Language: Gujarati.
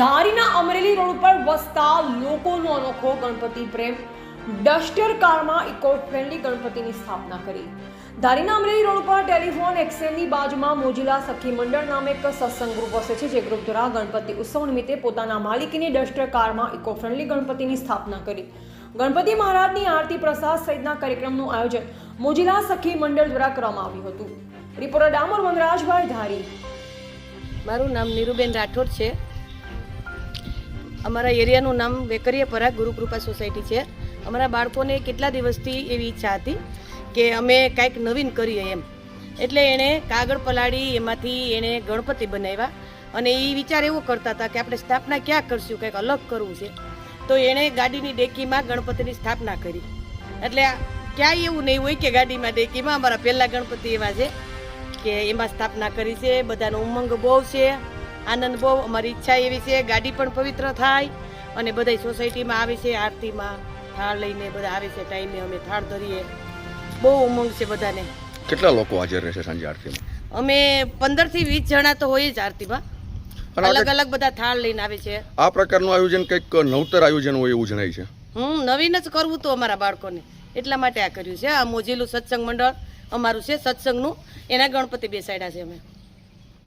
ધારીના અમરેલી રોડ ઉપર વસતા લોકોનો અનોખો ગણપતિ પ્રેમ ડસ્ટર કારમાં ઇકો ફ્રેન્ડલી ગણપતિની સ્થાપના કરી। ધારીના અમરેલી રોડ ઉપર ટેલિફોન એક્સચેન્જની બાજુમાં મોજીલા સખી મંડળ નામે એક સત્સંગ ગ્રુપ વસે છે, જે ગ્રુપ દ્વારા ગણપતિ ઉત્સવ નિમિત્તે પોતાના માલિકીની ડસ્ટર કારમાં ઇકો ફ્રેન્ડલી ગણપતિની સ્થાપના કરી। ગણપતિ મહારાજની આરતી પ્રસાદ સહિતના કાર્યક્રમનું આયોજન મોજીલા સખી મંડળ દ્વારા કરવામાં આવ્યું હતું। રિપોર્ટર ડામોર વનરાજભાઈ ધારી। મારું નામ નીરુબેન રાઠોડ છે। અમારા એરિયાનું નામ વેકરિયાપરા ગુરુકૃપા સોસાયટી છે। અમારા બાળકોને કેટલા દિવસથી એવી ઈચ્છા હતી કે અમે કાંઈક નવીન કરીએ એમ, એટલે એણે કાગળ પલાળી એમાંથી એણે ગણપતિ બનાવ્યા અને એ વિચાર એવો કરતા હતા કે આપણે સ્થાપના ક્યાં કરશું, કંઈક અલગ કરવું છે, તો એણે ગાડીની ડેકીમાં ગણપતિની સ્થાપના કરી। એટલે ક્યાંય એવું નહીં હોય કે ગાડીમાં ડેકીમાં, અમારા પહેલા ગણપતિ એવા છે કે એમાં સ્થાપના કરી છે। બધાનો ઉમંગ બહુ છે, આનંદ બહુ। અમારી ઈચ્છા એવી છે ગાડી પણ પવિત્ર થાય અને બધા સોસાયટીમાં આવે છે, આરતીમાં થાળ લઈને બધા આવે છે, ટાઈમે અમે થાળ ધરીએ, બહુ ઉમંગ છે બધાને। કેટલા લોકો હાજર રહેશે સાંજે આરતીમાં? અમે 15 થી 20 જણા તો હોય જ આરતીમાં, અલગ અલગ બધા થાળ લઈને આવે છે। આ પ્રકારનું આયોજન કંઈક નવતર આયોજન હોય એવું જણાય છે। નવીન જ કરવું તો અમારા બાળકોને, એટલા માટે આ કર્યું છે। આ મોજીલું સત્સંગ મંડળ અમારું છે, સત્સંગનું, એના ગણપતિ બેસાડ્યા છે અમે।